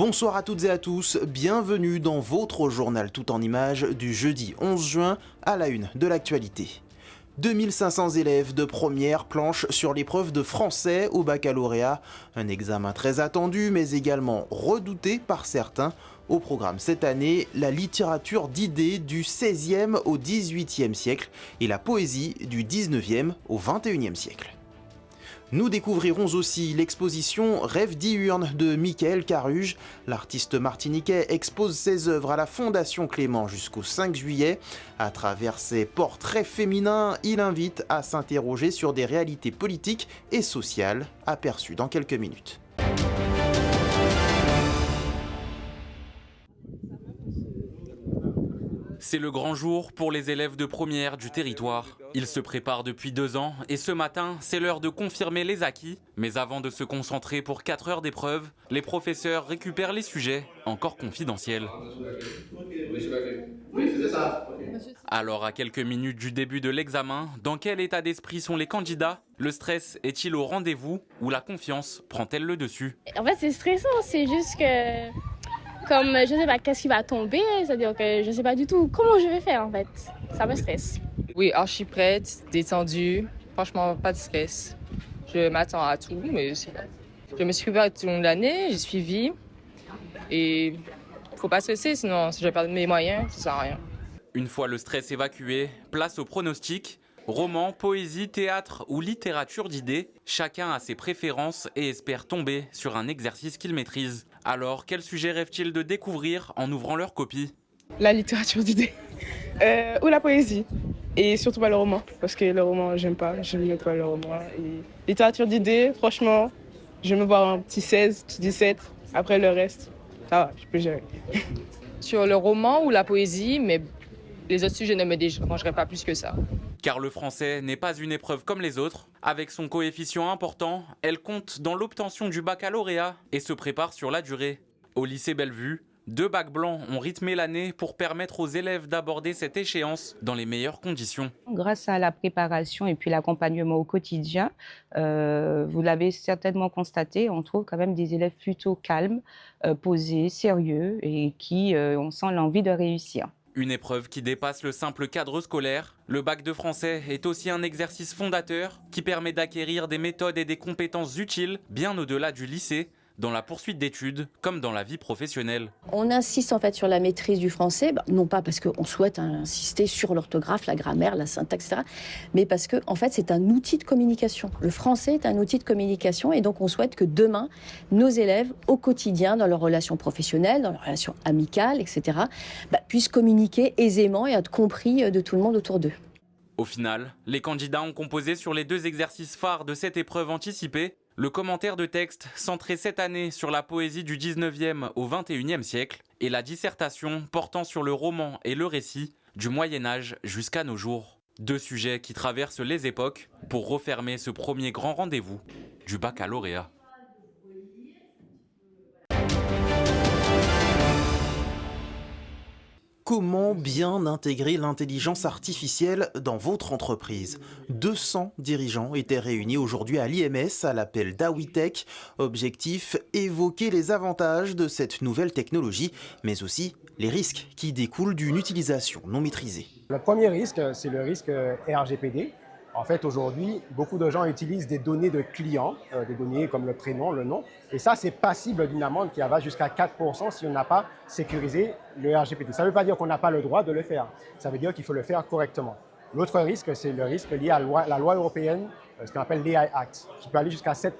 Bonsoir à toutes et à tous, bienvenue dans votre journal tout en images du jeudi 11 juin à la une de l'actualité. 2500 élèves de première planchent sur l'épreuve de français au baccalauréat, un examen très attendu mais également redouté par certains. Au programme cette année, la littérature d'idées du 16e au 18e siècle et la poésie du 19e au 21e siècle. Nous découvrirons aussi l'exposition Rêve diurne de Michael Carruge. L'artiste martiniquais expose ses œuvres à la Fondation Clément jusqu'au 5 juillet. À travers ses portraits féminins, il invite à s'interroger sur des réalités politiques et sociales aperçues dans quelques minutes. C'est le grand jour pour les élèves de première du territoire. Ils se préparent depuis 2 ans et ce matin, c'est l'heure de confirmer les acquis. Mais avant de se concentrer pour 4 heures d'épreuve, les professeurs récupèrent les sujets, encore confidentiels. Alors, à quelques minutes du début de l'examen, dans quel état d'esprit sont les candidats? Le stress est-il au rendez-vous ou la confiance prend-elle le dessus? En fait, c'est stressant, c'est juste que... Comme je ne sais pas qu'est-ce qui va tomber, c'est-à-dire que je ne sais pas du tout comment je vais faire en fait. Ça me stresse. Oui, archi prête, détendue. Franchement, pas de stress. Je m'attends à tout, mais je me suis préparée tout le long de l'année, j'ai suivi. Et faut pas stresser, sinon si je perds mes moyens, ça sert à rien. Une fois le stress évacué, place au pronostic. Roman, poésie, théâtre ou littérature d'idées, chacun a ses préférences et espère tomber sur un exercice qu'il maîtrise. Alors, quel sujet rêvent-ils de découvrir en ouvrant leur copie? La littérature d'idées ou la poésie. Et surtout pas le roman, parce que le roman, j'aime pas le roman. Et littérature d'idées, franchement, je vais me voir un petit 16, petit 17. Après le reste, ça va, je peux gérer. Sur le roman ou la poésie, mais les autres sujets ne me dérangeraient pas plus que ça. Car le français n'est pas une épreuve comme les autres. Avec son coefficient important, elle compte dans l'obtention du baccalauréat et se prépare sur la durée. Au lycée Bellevue, 2 bacs blancs ont rythmé l'année pour permettre aux élèves d'aborder cette échéance dans les meilleures conditions. Grâce à la préparation et puis l'accompagnement au quotidien, vous l'avez certainement constaté, on trouve quand même des élèves plutôt calmes, posés, sérieux et qui on sent l'envie de réussir. Une épreuve qui dépasse le simple cadre scolaire. Le bac de français est aussi un exercice fondateur qui permet d'acquérir des méthodes et des compétences utiles bien au-delà du lycée, dans la poursuite d'études comme dans la vie professionnelle. On insiste en fait sur la maîtrise du français, non pas parce qu'on souhaite insister sur l'orthographe, la grammaire, la syntaxe, etc., mais parce que en fait c'est un outil de communication. Le français est un outil de communication et donc on souhaite que demain, nos élèves, au quotidien, dans leurs relations professionnelles, dans leurs relations amicales, etc., puissent communiquer aisément et être compris de tout le monde autour d'eux. Au final, les candidats ont composé sur les 2 exercices phares de cette épreuve anticipée. Le commentaire de texte centré cette année sur la poésie du 19e au 21e siècle et la dissertation portant sur le roman et le récit du Moyen-Âge jusqu'à nos jours. 2 sujets qui traversent les époques pour refermer ce premier grand rendez-vous du baccalauréat. Comment bien intégrer l'intelligence artificielle dans votre entreprise? 200 dirigeants étaient réunis aujourd'hui à l'IMS à l'appel d'Awitech. Objectif, évoquer les avantages de cette nouvelle technologie, mais aussi les risques qui découlent d'une utilisation non maîtrisée. Le premier risque, c'est le risque RGPD. En fait, aujourd'hui, beaucoup de gens utilisent des données de clients, des données comme le prénom, le nom, et ça, c'est passible d'une amende qui va jusqu'à 4% si on n'a pas sécurisé le RGPD. Ça ne veut pas dire qu'on n'a pas le droit de le faire, ça veut dire qu'il faut le faire correctement. L'autre risque, c'est le risque lié à la loi européenne, ce qu'on appelle l'AI Act, qui peut aller jusqu'à 7%.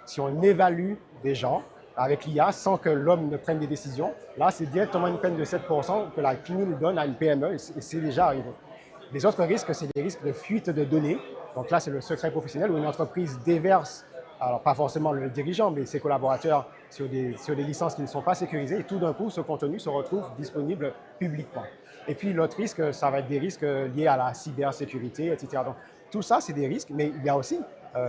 Si on évalue des gens avec l'IA sans que l'homme ne prenne des décisions, là, c'est directement une peine de 7% que la CNIL donne à une PME, et c'est déjà arrivé. Les autres risques, c'est des risques de fuite de données. Donc là, c'est le secret professionnel où une entreprise déverse, alors pas forcément le dirigeant, mais ses collaborateurs sur des licences qui ne sont pas sécurisées. Et tout d'un coup, ce contenu se retrouve disponible publiquement. Et puis l'autre risque, ça va être des risques liés à la cybersécurité, etc. Donc tout ça, c'est des risques, mais il y a aussi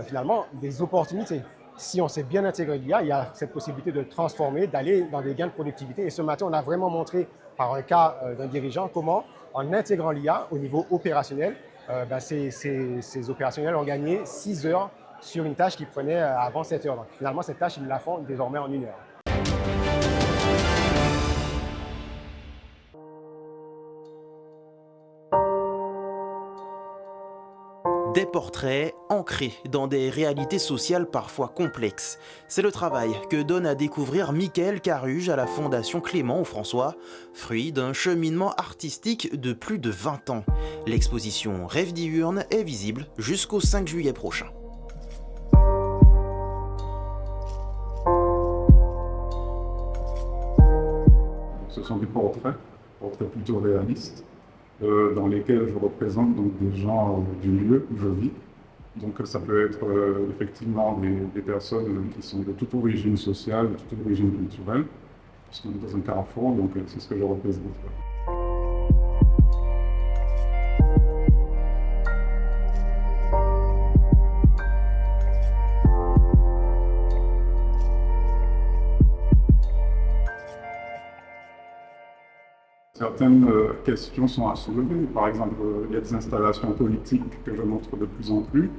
finalement des opportunités. Si on sait bien intégrer l'IA, il y a cette possibilité de transformer, d'aller dans des gains de productivité. Et ce matin, on a vraiment montré par un cas d'un dirigeant comment, en intégrant l'IA au niveau opérationnel, ces opérationnels ont gagné 6 heures sur une tâche qui prenait avant 7 heures. Donc finalement, cette tâche, ils la font désormais en 1 heure. Des portraits ancrés dans des réalités sociales parfois complexes. C'est le travail que donne à découvrir Mickaël Caruge à la Fondation Clément François, fruit d'un cheminement artistique de plus de 20 ans. L'exposition Rêve diurne est visible jusqu'au 5 juillet prochain. Ce sont des portraits plutôt réalistes, dans lesquels je représente donc des gens du lieu où je vis. Donc ça peut être effectivement des personnes qui sont de toute origine sociale, de toute origine culturelle, parce qu'on est dans un carrefour, donc c'est ce que je représente. Certaines questions sont à soulever. Par exemple, il y a des installations politiques que je montre de plus en plus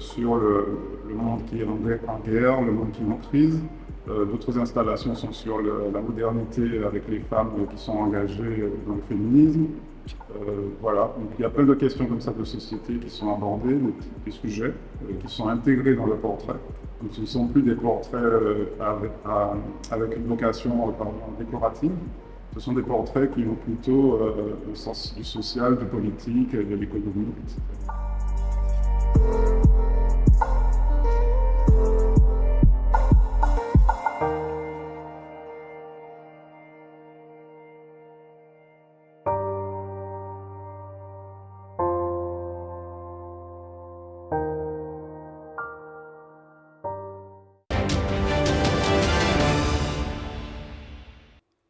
sur le monde qui est en guerre, le monde qui maîtrise. D'autres installations sont sur la modernité avec les femmes qui sont engagées dans le féminisme. Voilà, donc il y a plein de questions comme ça de société qui sont abordées, des sujets qui sont intégrés dans le portrait. Donc ce ne sont plus des portraits avec une vocation décorative. Ce sont des portraits qui ont plutôt le sens du social, du politique, de l'économie, etc.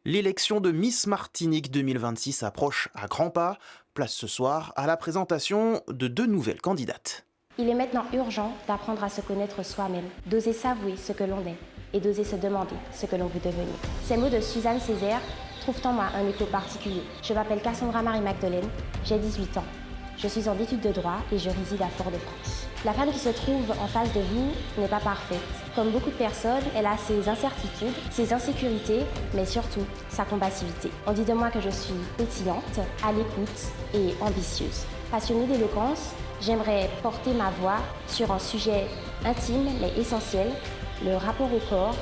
L'élection de Miss Martinique 2026 approche à grands pas. Place ce soir à la présentation de 2 nouvelles candidates. Il est maintenant urgent d'apprendre à se connaître soi-même, d'oser s'avouer ce que l'on est et d'oser se demander ce que l'on veut devenir. Ces mots de Suzanne Césaire trouvent en moi un écho particulier. Je m'appelle Cassandra Marie-Magdeleine, j'ai 18 ans. Je suis en études de droit et je réside à Fort-de-France. La femme qui se trouve en face de vous n'est pas parfaite. Comme beaucoup de personnes, elle a ses incertitudes, ses insécurités, mais surtout sa combativité. On dit de moi que je suis pétillante, à l'écoute et ambitieuse. Passionnée d'éloquence, j'aimerais porter ma voix sur un sujet intime mais essentiel, le rapport au corps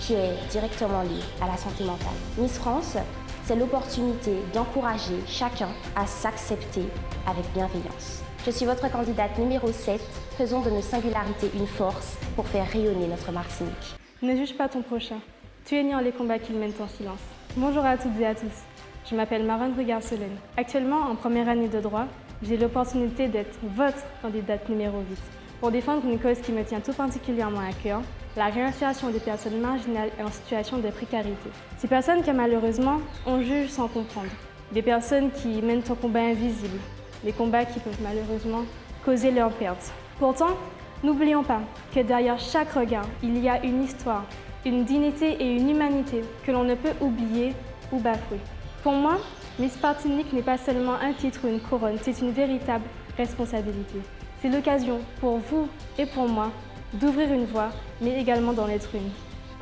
qui est directement lié à la santé mentale. Miss France, c'est l'opportunité d'encourager chacun à s'accepter avec bienveillance. Je suis votre candidate numéro 7. Faisons de nos singularités une force pour faire rayonner notre Martinique. Ne juge pas ton prochain. Tu ignores les combats qu'il mène en silence. Bonjour à toutes et à tous. Je m'appelle Marone Brugard-Solène. Actuellement, en première année de droit, j'ai l'opportunité d'être votre candidate numéro 8 pour défendre une cause qui me tient tout particulièrement à cœur, la réinsertion des personnes marginales et en situation de précarité. Ces personnes que malheureusement, on juge sans comprendre. Des personnes qui mènent un combat invisible, des combats qui peuvent malheureusement causer leur perte. Pourtant, n'oublions pas que derrière chaque regard, il y a une histoire, une dignité et une humanité que l'on ne peut oublier ou bafouer. Pour moi, Miss Martinique n'est pas seulement un titre ou une couronne, c'est une véritable responsabilité. C'est l'occasion pour vous et pour moi d'ouvrir une voie, mais également d'en être une.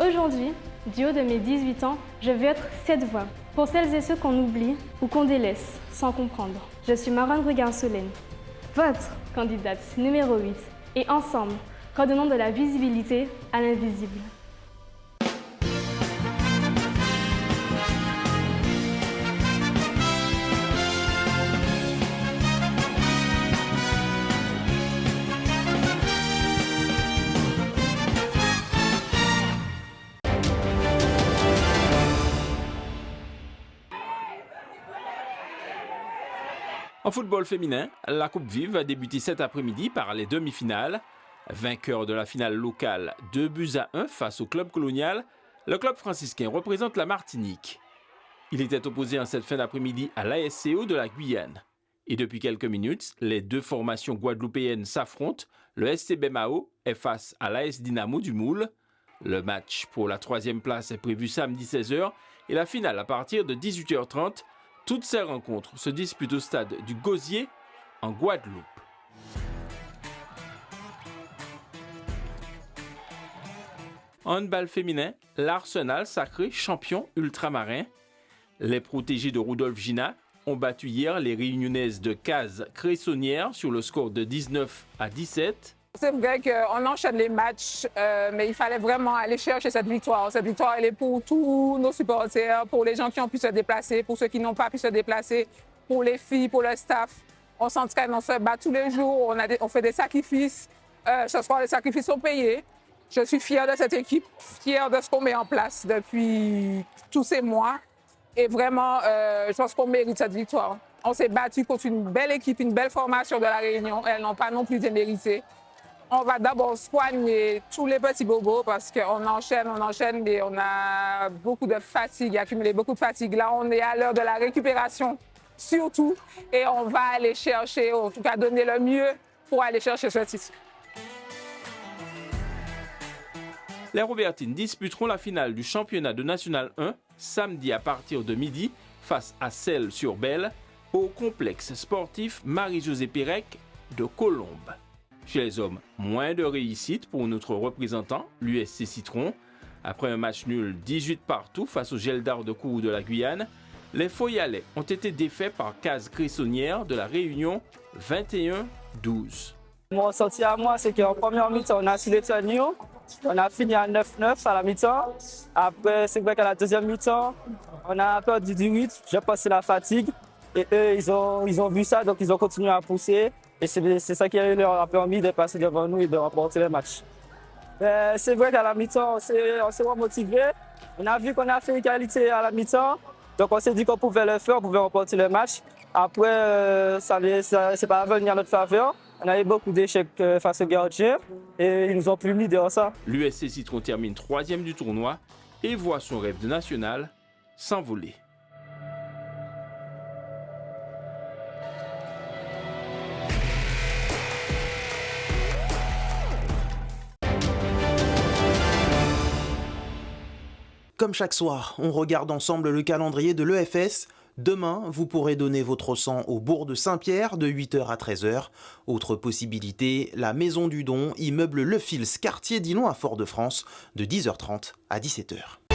Aujourd'hui, du haut de mes 18 ans, je veux être cette voix pour celles et ceux qu'on oublie ou qu'on délaisse sans comprendre. Je suis Marone Brugard-Solène, votre candidate numéro 8, et ensemble, redonnons de la visibilité à l'invisible. En football féminin, la Coupe Vive va débuter cet après-midi par les demi-finales. Vainqueur de la finale locale 2-1 face au club colonial, le club franciscain représente la Martinique. Il était opposé en cette fin d'après-midi à l'ASCO de la Guyane. Et depuis quelques minutes, les 2 formations guadeloupéennes s'affrontent. Le SCB Mao est face à l'AS Dynamo du Moule. Le match pour la 3e place est prévu samedi 16h et la finale à partir de 18h30. Toutes ces rencontres se disputent au stade du Gosier, en Guadeloupe. En handball féminin, l'Arsenal sacré champion ultramarin. Les protégés de Rudolf Gina ont battu hier les Réunionnaises de Cazes Cressonnières sur le score de 19-17. C'est vrai qu'on enchaîne les matchs, mais il fallait vraiment aller chercher cette victoire. Cette victoire, elle est pour tous nos supporters, pour les gens qui ont pu se déplacer, pour ceux qui n'ont pas pu se déplacer, pour les filles, pour le staff. On s'entraîne, on se bat tous les jours, on fait des sacrifices. Ce soir, les sacrifices sont payés. Je suis fière de cette équipe, fière de ce qu'on met en place depuis tous ces mois. Et vraiment, je pense qu'on mérite cette victoire. On s'est battu contre une belle équipe, une belle formation de La Réunion. Elles n'ont pas non plus démérité. On va d'abord soigner tous les petits bobos parce qu'on enchaîne, mais on a beaucoup de fatigue, accumulé beaucoup de fatigue. Là, on est à l'heure de la récupération, surtout, et on va aller chercher, en tout cas donner le mieux pour aller chercher ce titre. Les Robertines disputeront la finale du championnat de National 1 samedi à partir de midi face à Celles-sur-Belle au complexe sportif Marie-Josée Pérec de Colombes. Chez les hommes, moins de réussite pour notre représentant, l'USC Citron. Après un match nul 18 partout face au Geldar de Kourou de la Guyane, les Foyalais ont été défaits par Cazes Cressonnières de la Réunion 21-12. Mon ressenti à moi, c'est qu'en première mi-temps, on a su les tenir. On a fini à 9-9 à la mi-temps. Après, c'est vrai qu'à la deuxième mi-temps, on a perdu du rythme. Je pense que c'est la fatigue. Et eux, ils ont vu ça, donc ils ont continué à pousser. Et c'est ça qui leur a permis de passer devant nous et de remporter le match. C'est vrai qu'à la mi-temps, on s'est remotivé. On a vu qu'on a fait égalité à la mi-temps. Donc on s'est dit qu'on pouvait le faire, on pouvait remporter le match. Après, ça c'est pas venu à notre faveur. On a eu beaucoup d'échecs face aux gardiens et ils nous ont punis de ça. L'USC Citron termine 3e du tournoi et voit son rêve de national s'envoler. Comme chaque soir, on regarde ensemble le calendrier de l'EFS. Demain, vous pourrez donner votre sang au bourg de Saint-Pierre de 8h à 13h. Autre possibilité, la Maison du Don, immeuble Le Fils, quartier d'Illon à Fort-de-France, de 10h30 à 17h.